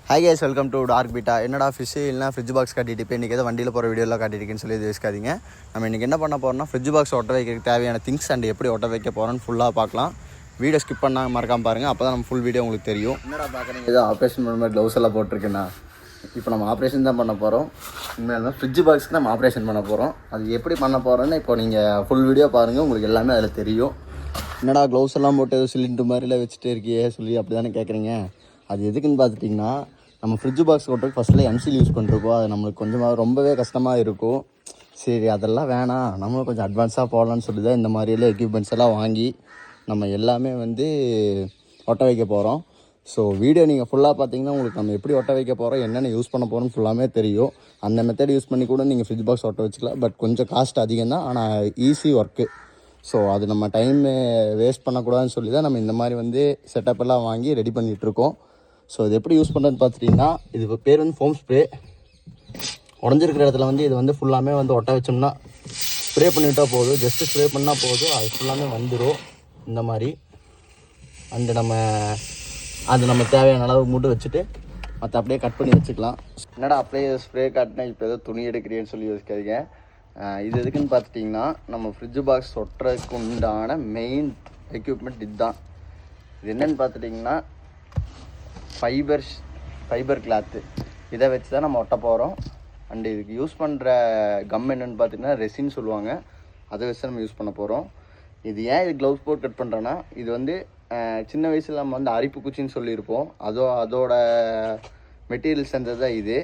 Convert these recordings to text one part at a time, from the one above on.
Hi guys, welcome to Dark Beta. என்னடா fish இல்லைனா fridge box கட்டிட்டு இப்போ இன்றைக்கி ஏதோ வண்டியில் போகிற வீடியோலாம் காட்டியிருக்கேன்னு சொல்லி இது யோசிக்காதீங்க. நம்ம இன்றைக்கி என்ன பண்ண போகிறோம்னா ஃப்ரிட்ஜ் பாக்ஸ் ஒட்ட வைக்கிறதுக்கு தேவையான திங்ஸ் அண்ட் எப்படி ஒட்ட வைக்க போகிறோன்னு ஃபுல்லாக பார்க்கலாம். வீடியோ ஸ்கிப் பண்ணால் மறக்காமல் பாருங்கள், அப்போ தான் நம்ம ஃபுல் வீடியோ உங்களுக்கு தெரியும். என்னடா பார்க்குறீங்க, ஏதோ ஆப்ரேஷன் பண்ண மாதிரி க்ளவுஸ் எல்லாம் போட்டிருக்கேன்னா இப்போ நம்ம ஆப்ரேஷன் தான் பண்ண போகிறோம். உண்மையாக தான் ஃப்ரிட்ஜ் பாக்ஸ்க்கு நம்ம ஆப்ரேஷன் பண்ண போகிறோம். அது எப்படி பண்ண போகிறோன்னு இப்போ நீங்கள் ஃபுல் வீடியோ பாருங்கள், உங்களுக்கு எல்லாமே அதில் தெரியும். என்னடா க்ளவுஸ் எல்லாம் போட்டு ஏதோ சிலிண்டர் மாதிரிலாம் வச்சுட்டு இருக்கியே சொல்லி அப்படி தானே கேட்குறீங்க. அது எதுக்குன்னு பார்த்துட்டிங்கன்னா, நம்ம ஃப்ரிட்ஜ் பாக்ஸ் ஓட்டுறதுக்கு ஃபஸ்ட்டில் எம்சில் யூஸ் பண்ணிருக்கோம். அது நம்மளுக்கு கொஞ்சமாக ரொம்பவே கஷ்டமாக இருக்கும். சரி, அதெல்லாம் வேணாம், நம்மளும் கொஞ்சம் அட்வான்ஸாக போடலான்னு சொல்லி தான் இந்த மாதிரியெல்லாம் எக்யூப்மெண்ட்ஸ் எல்லாம் வாங்கி நம்ம எல்லாமே ஒட்ட வைக்க போகிறோம். ஸோ வீடியோ நீங்கள் ஃபுல்லாக பார்த்தீங்கன்னா உங்களுக்கு நம்ம எப்படி ஒட்ட வைக்க போகிறோம், என்னென்ன யூஸ் பண்ண போகிறோம்னு ஃபுல்லாமே தெரியும். அந்த மெத்தட் யூஸ் பண்ணி கூட நீங்கள் ஃப்ரிட்ஜ் பாக்ஸ் ஒட்ட வச்சுக்கலாம். பட் கொஞ்சம் காஸ்ட் அதிகம் தான், ஆனால் ஈஸி ஒர்க்கு. ஸோ அது நம்ம டைமு வேஸ்ட் பண்ணக்கூடாதுன்னு சொல்லி தான் நம்ம இந்த மாதிரி செட்டப் எல்லாம் வாங்கி ரெடி பண்ணிகிட்ருக்கோம். ஸோ இது எப்படி யூஸ் பண்ணுறதுன்னு பார்த்துட்டிங்கன்னா, இது பேர் ஃபோம் ஸ்ப்ரே. உடஞ்சிருக்கிற இடத்துல இது ஃபுல்லாமே ஒட்ட வச்சோம்னா ஸ்ப்ரே பண்ணிவிட்டால் போதும். ஜஸ்ட்டு ஸ்ப்ரே பண்ணால் போதும், அது ஃபுல்லாமே வந்துடும் இந்த மாதிரி. அண்டு நம்ம தேவையான அளவு மூட்டு வச்சுட்டு மற்ற அப்படியே கட் பண்ணி வச்சுக்கலாம். என்னடா அப்படியே ஸ்ப்ரே காட்டினா இப்போ ஏதோ துணி எடுக்கிறேன்னு சொல்லி யோசிக்காதீங்க. இது எதுக்குன்னு பார்த்துட்டிங்கன்னா, நம்ம ஃப்ரிட்ஜ் பாக்ஸ் ஒட்டுறதுக்கு உண்டான மெயின் எக்யூப்மெண்ட் இதுதான். இது என்னென்னு பார்த்துட்டிங்கன்னா, ஃபைபர் கிளாத்து. இதை வச்சு தான் நம்ம ஒட்ட போகிறோம். அண்டு இதுக்கு யூஸ் பண்ணுற கம் என்னென்னு பார்த்தீங்கன்னா ரெசின்னு சொல்லுவாங்க. அதை வச்சு நம்ம யூஸ் பண்ண போகிறோம். இது ஏன் இது க்ளவுஸ் போட்டு கட் பண்ணுறோன்னா, இது சின்ன வயசில் நம்ம அரிப்பு குச்சின்னு சொல்லியிருப்போம். அதோட மெட்டீரியல் செஞ்சது தான் இது.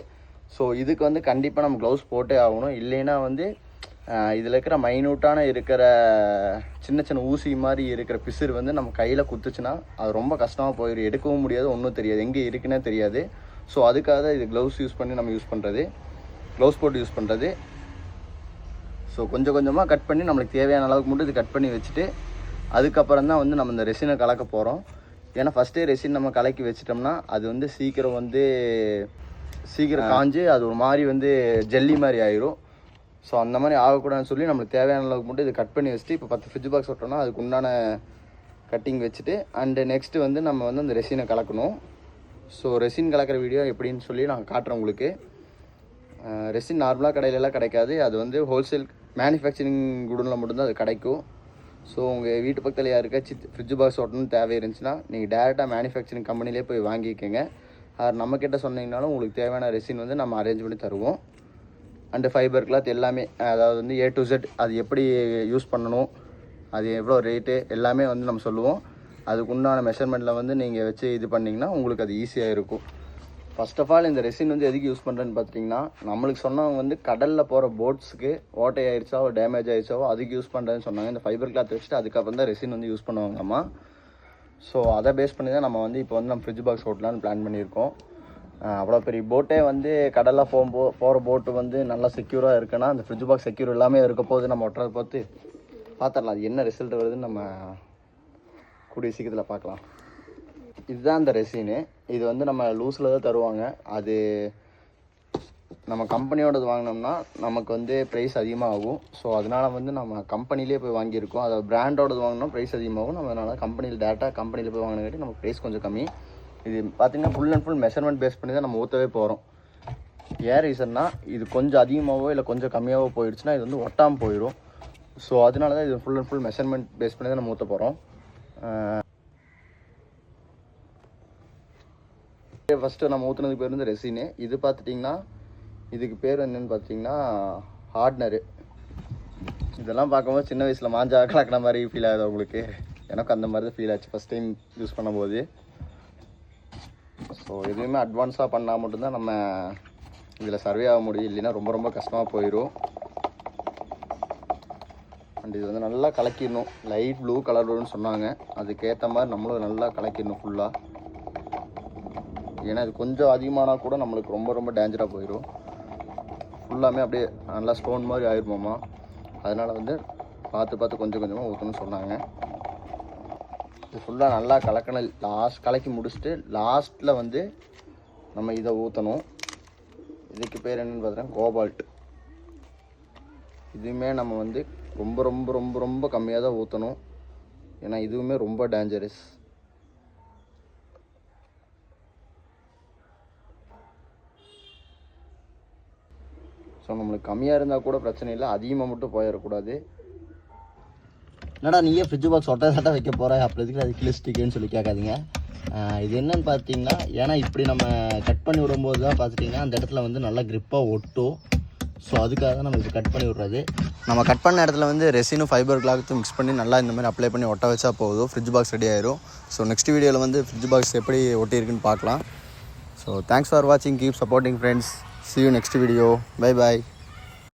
ஸோ இதுக்கு கண்டிப்பாக நம்ம க்ளவுஸ் போட்டே ஆகணும். இல்லைன்னா இதில் இருக்கிற மைனூட்டான சின்ன சின்ன ஊசி மாதிரி இருக்கிற பிசுறு நம்ம கையில் குத்துச்சுன்னா அது ரொம்ப கஷ்டமாக போயிடும். எடுக்கவும் முடியாது, ஒன்றும் தெரியாது, எங்கே இருக்குன்னே தெரியாது. ஸோ அதுக்காக தான் இது க்ளவுஸ் யூஸ் பண்ணி நம்ம க்ளவுஸ் போட்டு யூஸ் பண்ணுறது. ஸோ கொஞ்சம் கொஞ்சமாக கட் பண்ணி நம்மளுக்கு தேவையான அளவுக்கு மட்டும் இது கட் பண்ணி வச்சுட்டு அதுக்கப்புறம் தான் நம்ம இந்த ரெசினை கலக்க போகிறோம். ஏன்னா ஃபஸ்ட்டே ரெசின் நம்ம கலக்கி வச்சிட்டோம்னா அது சீக்கிரம் காஞ்சு அது ஒரு மாதிரி ஜெல்லி மாதிரி ஆயிரும். ஸோ அந்த மாதிரி ஆகக்கூடாதுன்னு சொல்லி நம்மளுக்கு தேவையான அளவுக்கு மட்டும் இது கட் பண்ணி வச்சுட்டு இப்போ 10 ஃப்ரிட்ஜ் பாக்ஸ் விட்டோம்னா அதுக்கு உண்டான கட்டிங் வச்சுட்டு அண்டு நெக்ஸ்ட்டு நம்ம அந்த ரெசினை கலக்கணும். ஸோ ரெசின் கலக்கிற வீடியோ எப்படின்னு சொல்லி நான் காட்டுறேன் உங்களுக்கு. ரெசின் நார்மலாக கடையிலலாம் கிடைக்காது. அது ஹோல்சேல் மேனுஃபேக்சரிங் குடோனில் மட்டும்தான் அது கிடைக்கும். ஸோ உங்கள் வீட்டு பக்கத்தில் யாருக்காச்சும் ஃப்ரிட்ஜ் பாக்ஸ் ஓட்டணும்னு தேவை இருந்துச்சுன்னா நீங்கள் டேரெக்டாக மேனுஃபேக்சரிங் கம்பெனிலே போய் வாங்கிக்கோங்க. நம்மக்கிட்ட சொன்னீங்கனாலும் உங்களுக்கு தேவையான ரெசின் நம்ம அரேஞ்ச் பண்ணி தருவோம். அண்டு ஃபைபர் கிளாத் எல்லாமே, அதாவது A to Z அது எப்படி யூஸ் பண்ணணும், அது எவ்வளோ ரேட்டு எல்லாமே நம்ம சொல்லுவோம். அதுக்கு உண்டான மெஷர்மெண்ட்டில் நீங்கள் வச்சு இது பண்ணிங்கன்னா உங்களுக்கு அது ஈஸியாக இருக்கும். ஃபர்ஸ்ட் ஆஃப் ஆல் இந்த ரெசின் எதுக்கு யூஸ் பண்ணுறேன்னு பார்த்துட்டிங்கன்னா, நம்மளுக்கு சொன்னவங்க கடலில் போகிற போட்ஸுக்கு ஓட்டை ஆயிடுச்சாவோ டேமேஜ் ஆயிடுச்சாவோ அதுக்கு யூஸ் பண்ணுறேன்னு சொன்னாங்க. இந்த ஃபைபர் கிளாத் வச்சுட்டு அதுக்கப்புறம் தான் ரெசின் யூஸ் பண்ணுவாங்கம்மா. ஸோ அதை பேஸ் பண்ணி தான் நம்ம இப்போ நம்ம ஃப்ரிட்ஜ் பாக்ஸ் ஓட்டலான்னு பிளான் பண்ணியிருக்கோம். அவ்வளோ பெரிய போட்டே கடலில் போகிற போட்டு நல்லா செக்யூராக இருக்குன்னா அந்த ஃப்ரிட்ஜ் பாக்ஸ் செக்யூர் எல்லாமே இருக்க போது நம்ம ஒட்டுறதை பார்த்துடலாம். அது என்ன ரிசல்ட் வருதுன்னு நம்ம கூடிய சீக்கிரத்தில் பார்க்கலாம். இதுதான் அந்த ரெசினு. இது நம்ம லூஸில் தான் தருவாங்க. அது நம்ம கம்பெனியோடது வாங்கினோம்னா நமக்கு ப்ரைஸ் அதிகமாக ஆகும். ஸோ அதனால் நம்ம கம்பெனிலே போய் வாங்கியிருக்கோம். அதாவது பிராண்டோடது வாங்கினோம் ப்ரைஸ் அதிகமாகும். நம்ம அதனால் டேரெக்டாக கம்பெனியில் போய் வாங்கினங்காட்டி நமக்கு ப்ரைஸ் கொஞ்சம் கம்மி. இது பார்த்திங்கன்னா full and full measurement base பண்ணி தான் நம்ம ஊற்றவே போகிறோம். ஏன் ரீசன்னா, இது கொஞ்சம் அதிகமாகவோ இல்லை கொஞ்சம் கம்மியாகவோ போயிடுச்சுன்னா இது ஒட்டாமல் போயிடும். ஸோ அதனால தான் இது full and full measurement base பண்ணி தான் நம்ம ஊற்ற போகிறோம். ஃபஸ்ட்டு நம்ம ஊற்றுனதுக்கு பேர் ரெசினு. இது பார்த்துட்டிங்கன்னா இதுக்கு பேர் என்னென்னு பார்த்தீங்கன்னா ஹார்ட்னரு. இதெல்லாம் பார்க்கும்போது சின்ன வயசில் மாஞ்சா கலக்கின மாதிரி ஃபீல் ஆகுது உங்களுக்கு. எனக்கு அந்த மாதிரி தான் ஃபீல் ஆச்சு ஃபஸ்ட் டைம் யூஸ் பண்ணும்போது. ஸோ எதுவுமே அட்வான்ஸாக பண்ணால் மட்டும்தான் நம்ம இதில் சர்வே ஆக முடியும், இல்லைன்னா ரொம்ப ரொம்ப கஷ்டமாக போயிடும். அண்ட் இது நல்லா கலக்கிடணும். லைட் ப்ளூ கலர் வரும்னு சொன்னாங்க, அதுக்கேற்ற மாதிரி நம்மளும் நல்லா கலக்கிடணும் ஃபுல்லாக. ஏன்னா இது கொஞ்சம் அதிகமானால் கூட நம்மளுக்கு ரொம்ப ரொம்ப டேஞ்சராக போயிடும். ஃபுல்லாமே அப்படியே நல்லா ஸ்டோன் மாதிரி ஆயிடுமாம்மா. அதனால் பார்த்து கொஞ்சம் கொஞ்சமாக ஊற்றணும்னு சொன்னாங்க. இது ஃபுல்லாக நல்லா கலக்கணும். கலக்கி முடிச்சுட்டு லாஸ்ட்டில் நம்ம இதை ஊற்றணும். இதுக்கு பேர் என்னென்னு பார்த்தீங்கன்னா கோபால்ட். இதுவுமே நம்ம ரொம்ப ரொம்ப ரொம்ப ரொம்ப கம்மியாக தான் ஊற்றணும். ஏன்னா இதுவுமே ரொம்ப டேஞ்சரஸ். ஸோ நம்மளுக்கு கம்மியாக இருந்தால் கூட பிரச்சனை இல்லை, அதிகமாக மட்டும் போயிடக்கூடாது. என்னடா நீயே ஃப்ரிட்ஜ் பாக்ஸ் ஒட்ட சட்டை வைக்க போகிற அப்போதைக்கு அது கிளிஸ்டிக்குன்னு சொல்லி கேட்காதீங்க. இது என்னன்னு பார்த்தீங்கன்னா, ஏன்னா இப்படி நம்ம கட் பண்ணி விடும்போது தான் பார்த்துட்டிங்கன்னா அந்த இடத்துல வந்து நல்லா க்ரிப்பாக ஒட்டும். ஸோ அதுக்காக தான் நம்ம இது கட் பண்ணி விட்றது. நம்ம கட் பண்ண இடத்துல வந்து ரெசினும் ஃபைபர் கிளாத்தும் மிக்ஸ் பண்ணி நல்லா இந்த மாதிரி அப்ளை பண்ணி ஒட்ட வச்சா போதும், ஃப்ரிட்ஜ் பாக்ஸ் ரெடி ஆயிரும். ஸோ நெக்ஸ்ட் வீடியோவில் வந்து ஃப்ரிட்ஜ் பாக்ஸ் எப்படி ஒட்டியிருக்குன்னு பார்க்கலாம். ஸோ தேங்க்ஸ் ஃபார் வாட்சிங், keep supporting friends. see you next video. Bye bye.